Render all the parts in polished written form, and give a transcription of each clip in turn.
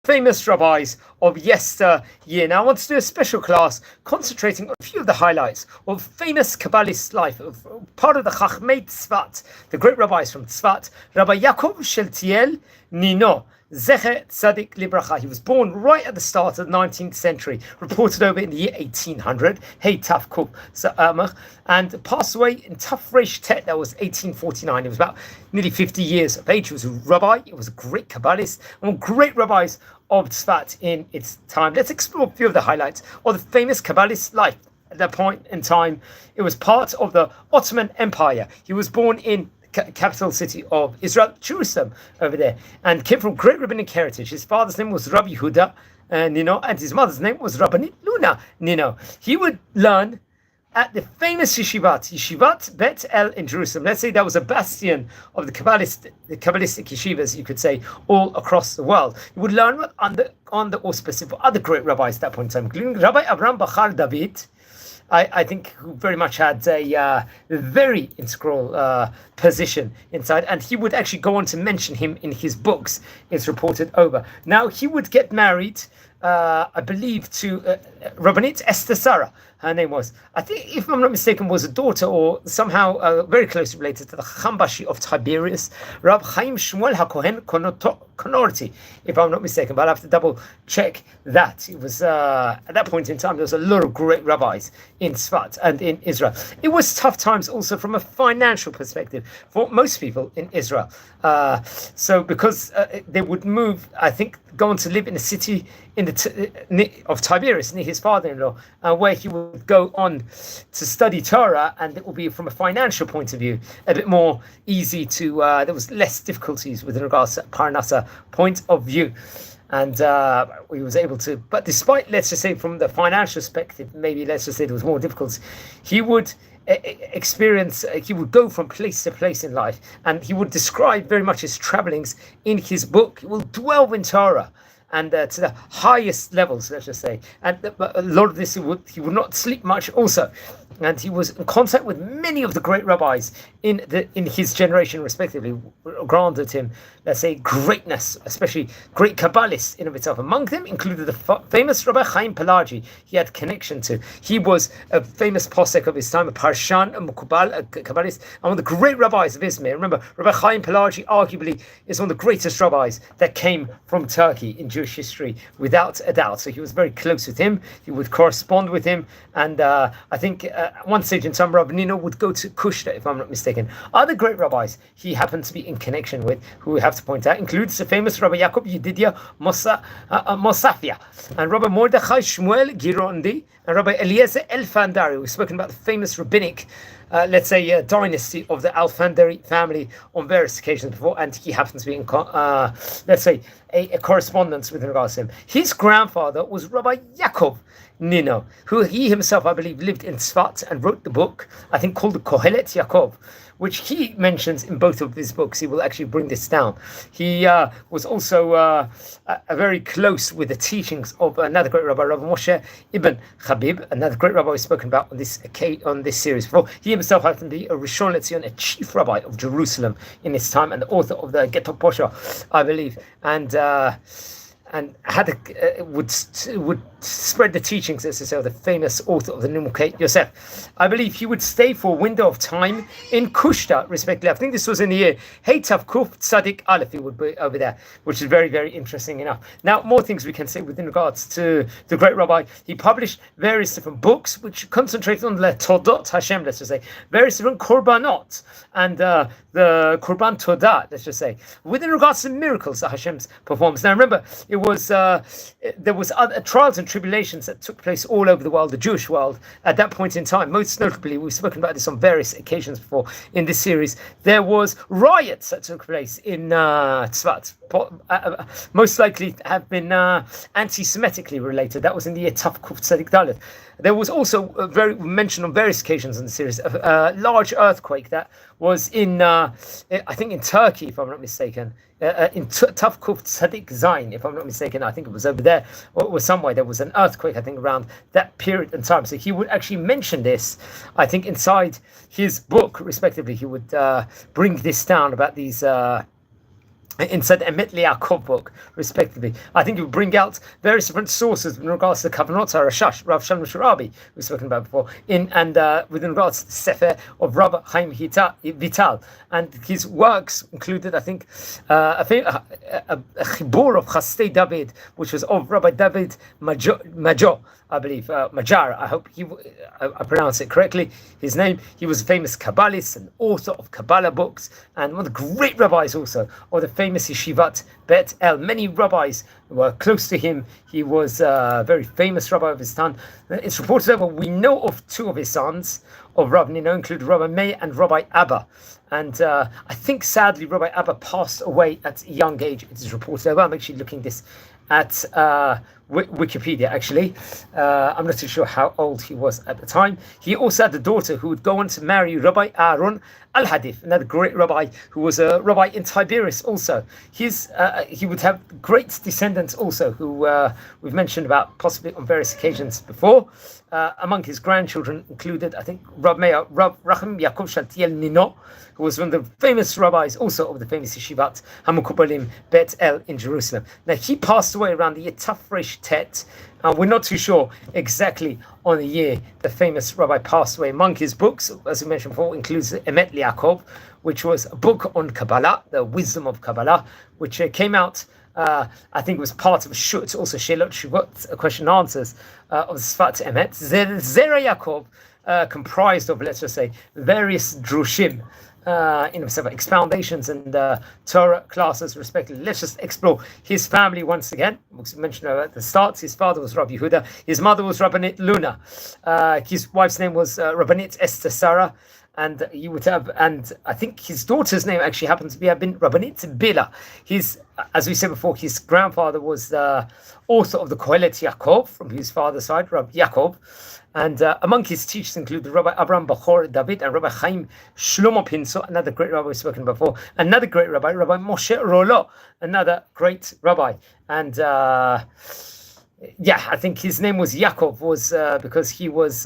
famous rabbis of yesteryear. Now I want to do a special class concentrating on a few of the highlights of famous Kabbalist life, of part of the Chachmei Tzfat, the great rabbis from Tzfat, Rabbi Yaakov Shaltiel Ninio, Zecher Tzadik Libracha. He was born right at the start of the 19th century, reported over in the year 1800, Hey Taf Kuf Sa'amach, and passed away in Taf Reish Tet, that was 1849. He was about nearly 50 years of age. He was a rabbi, he was a great Kabbalist, and one of the great rabbis of Tzfat in its time. Let's explore a few of the highlights of the famous Kabbalist life. At that point in time, it was part of the Ottoman Empire. He was born in capital city of Israel, Jerusalem, over there, and came from great rabbinic heritage. His father's name was Rabbi Huda Nino, and his mother's name was Rabbanit Luna Nino. He would learn at the famous Yeshivat Bet El in Jerusalem. Let's say that was a bastion of the Kabbalistic yeshivas, you could say, all across the world. He would learn under the auspices of other great rabbis at that point in time, including Rabbi Abraham Bachar David, I think, who very much had a very integral position inside, and he would actually go on to mention him in his books, it's reported over. Now, he would get married, I believe, to Rabbanit Esther Sarah, her name was. I think, if I'm not mistaken, was a daughter or somehow very closely related to the Chacham Bashi of Tiberias, Rab Chaim Shmuel HaKohen Konorti, if I'm not mistaken, but I'll have to double check that. It was, at that point in time, there was a lot of great rabbis in Tzfat and in Israel. It was tough times also from a financial perspective for most people in Israel. So because they would move, I think, go on to live in a city of Tiberias, near his father-in-law, where he would go on to study Torah, and it will be, from a financial point of view, a bit more easy to, there was less difficulties with regards to Parnassa point of view. And he was able to, but despite, let's just say, from the financial perspective, maybe let's just say there was more difficulties, he would he would go from place to place in life, and he would describe very much his travelings in his book. He will dwell in Torah, and to the highest levels, let's just say. And a lot of this, he would not sleep much also. And he was in contact with many of the great rabbis in his generation, respectively, granted him, let's say, greatness, especially great Kabbalists in of itself. Among them included the famous Rabbi Chaim Pelagi he had connection to. He was a famous posek of his time, a Parshan, a Mukubal, a Kabbalist, and one of the great rabbis of Izmir. Remember, Rabbi Chaim Pelagi arguably is one of the greatest rabbis that came from Turkey in Jewish history, without a doubt. So he was very close with him. He would correspond with him, and I think at one stage in time, Rabbi Ninio would go to Kushta, if I'm not mistaken. Other great rabbis he happened to be in connection with, who we have to point out, includes the famous Rabbi Yaakov Yedidia Mosafia, and Rabbi Mordechai Shmuel Girondi, and Rabbi Eliezer Elfandari. We've spoken about the famous rabbinic, let's say, dynasty of the Alfandari family on various occasions before, and he happens to be in, let's say, a correspondence with regards to him. His grandfather was Rabbi Yaakov Nino, who he himself, I believe, lived in Tzfat and wrote the book, I think, called the Kohelet Yaakov, which he mentions in both of his books. He will actually bring this down. He was also very close with the teachings of another great rabbi, Rabbi Moshe Ibn Habib, another great rabbi we've spoken about on this series before. He himself happened to be a Rishon LeZion, a chief rabbi of Jerusalem in his time, and the author of the Get Posha, I believe, and had would spread the teachings, as to say, of the famous author of the Nimukei Yosef. I believe he would stay for a window of time in Kushta, respectively. I think this was in the year Hey Tav Kuf Tzadik Aleph. He would be over there, which is very, very interesting enough. Now, more things we can say within regards to the great rabbi. He published various different books which concentrated on the Todot Hashem, let's just say, various different Korbanot, and the Korban Todah, let's just say, within regards to miracles that Hashem performs. Now, remember, it was there was other trials and tribulations that took place all over the world, the Jewish world, at that point in time. Most notably, we've spoken about this on various occasions before in this series, there was riots that took place in Tzfat, most likely have been anti-Semitically related. That was in the year Tav Kuf Tzadik Dalet. There was also mentioned on various occasions in the series a large earthquake that was in, I think, in Turkey, if I'm not mistaken, in Tav Kuf Tzadik Zayin, if I'm not mistaken. I think it was over there, or it was somewhere. There was an earthquake, I think, around that period in time. So he would actually mention this, I think, inside his book, respectively. He would bring this down about these inside the Emet Yaakov book, respectively. I think it would bring out various different sources in regards to the Kavanot HaRashash, Rav Shalom Rabbi, we've spoken about before, with regards to the Sefer of Rabbi Chaim Vital, and his works included, I think, a chibur of Chastei David, which was of Rabbi David Majo, I believe, Majar, I hope I pronounce it correctly, his name. He was a famous Kabbalist and author of Kabbalah books, and one of the great rabbis also, of the famous Yeshivat Bet El. Many rabbis were close to him. He was a very famous rabbi of his time. It's reported that we know of two of his sons, of Rabbi Ninio, include Rabbi Meir and Rabbi Abba. And I think, sadly, Rabbi Abba passed away at a young age. It is reported. I'm actually looking this at Wikipedia, actually. I'm not too sure how old he was at the time. He also had a daughter who would go on to marry Rabbi Aaron Al-Hadif, another great rabbi who was a rabbi in Tiberias also. He would have great descendants also, who we've mentioned about possibly on various occasions before. Among his grandchildren included, I think, Rav Rachim Yaakov Shaltiel Ninio, who was one of the famous rabbis also of the famous Yeshivat HaMukobalim Bet El in Jerusalem. Now, he passed away around the year Tafresh Tet. We're not too sure exactly on the year the famous rabbi passed away. Among his books, as we mentioned before, includes Emet Yaakov, which was a book on Kabbalah, the wisdom of Kabbalah, which came out, I think it was part of a shut, also Shelot Shuvot, question and answers of Sfat Emet. Zera Yaakov, comprised of, let's just say, various drushim, expoundations and Torah classes, respectively. Let's just explore his family once again. We mentioned at the start, his father was Rabbi Yehuda, his mother was Rabbanit Luna, his wife's name was Rabbanit Esther Sarah, and you would have, and I think his daughter's name actually happened to have been Rabbanit Bila. His, as we said before, his grandfather was the author of the Kohelet Yaakov from his father's side, Rabbi Yaakov. And among his teachers include Rabbi Abraham Bachor David and Rabbi Chaim Shlomo Pinso, another great rabbi we've spoken before, another great rabbi, Rabbi Moshe Rolo, another great rabbi. And I think his name was Yaakov, was because he was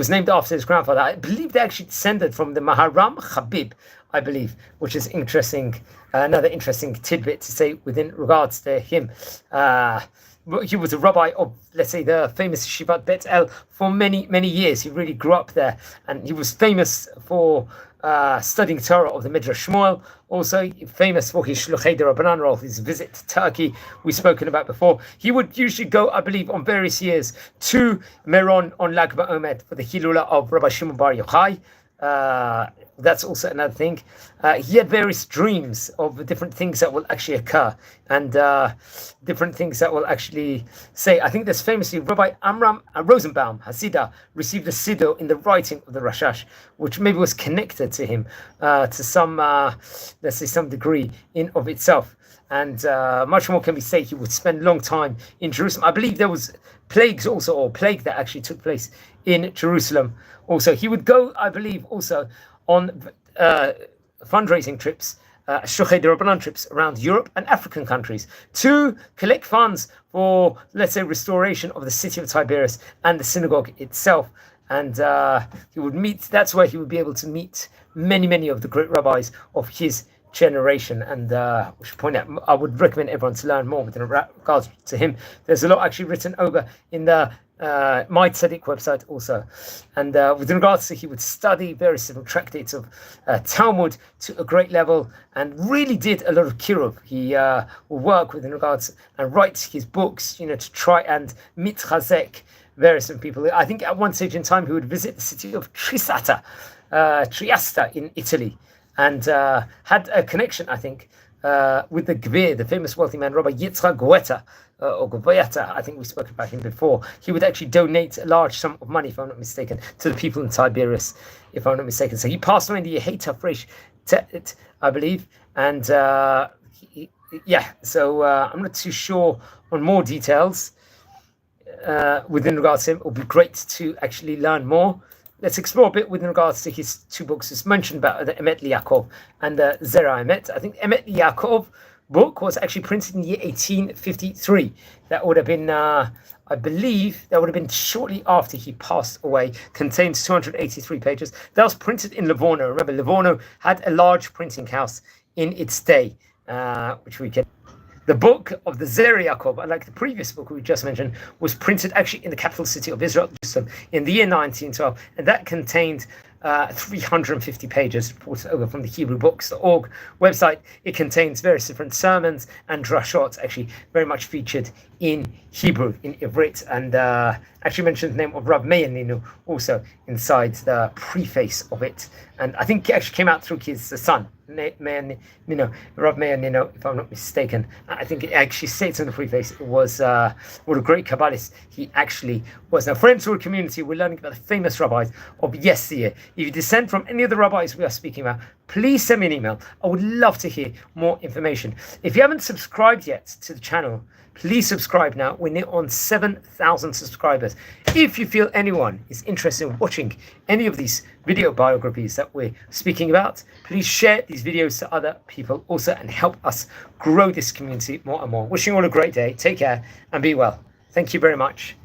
named after his grandfather. I believe they actually descended from the Maharam Chabib, I believe, which is interesting. Another interesting tidbit to say within regards to him. He was a rabbi of, let's say, the famous Yeshivat Bet El for many, many years. He really grew up there, and he was famous for studying Torah of the Midrash Shmuel. Also famous for his Shluchei D'Rabbanan role, his visit to Turkey, we've spoken about before. He would usually go, I believe, on various years to Meron on Lag BaOmer for the Hilula of Rabbi Shimon Bar Yochai. That's also another thing. He had various dreams of different things that will actually occur, and different things that will actually say. I think there's famously Rabbi Amram Rosenbaum Hasidah received a siddur in the writing of the Rashash, which maybe was connected to him to some, let's say, some degree in of itself. And much more can be said. He would spend a long time in Jerusalem. I believe there was plague that actually took place in Jerusalem. Also, he would go, I believe, also on fundraising trips, Shluchei D'Rabbanan trips around Europe and African countries to collect funds for, let's say, restoration of the city of Tiberias and the synagogue itself. And he would meet, that's where he would be able to meet many, many of the great rabbis of his generation. And we should point out, I would recommend everyone to learn more with regards to him. There's a lot actually written over in the My Tzedek website also. And with regards to, he would study various different tractates of Talmud to a great level, and really did a lot of kiruv. He will work with regards and write his books, to try and mitchazek various different people. I think at one stage in time he would visit the city of Trieste in Italy, and had a connection, I think, with the Gvir, the famous wealthy man, Rabbi Yitzchak Goeta, or Goeta, I think we've spoken about him before. He would actually donate a large sum of money, if I'm not mistaken, to the people in Tiberias, if I'm not mistaken. So he passed away in the year Tafresh Tet, I believe. And so I'm not too sure on more details within regards to him. It would be great to actually learn more. Let's explore a bit with regards to his two books. It's mentioned about the Emet Yaakov and the Zera Emet. I think Emet Yaakov book was actually printed in the year 1853. That would have been, I believe, that would have been shortly after he passed away. Contains 283 pages. That was printed in Livorno. Remember, Livorno had a large printing house in its day, which we can. The book of the Zera Yaakov, like the previous book we just mentioned, was printed actually in the capital city of Israel, in the year 1912, and that contained 350 pages brought over from the HebrewBooks.org website. It contains various different sermons and drashot, actually very much featured in Hebrew, in Ivrit, and actually mentions the name of Rabbi ניניו also inside the preface of it. And I think it actually came out through his son, Rabbi ניניו, if I'm not mistaken. I think it actually states in the preface it was what a great Kabbalist he actually was. Now, friends who are community, we're learning about the famous rabbis of yesteryear. If you descend from any of the rabbis we are speaking about, please send me an email. I would love to hear more information. If you haven't subscribed yet to the channel, please subscribe now. We're near on 7,000 subscribers. If you feel anyone is interested in watching any of these video biographies that we're speaking about, please share these videos to other people also and help us grow this community more and more. Wishing you all a great day. Take care and be well. Thank you very much.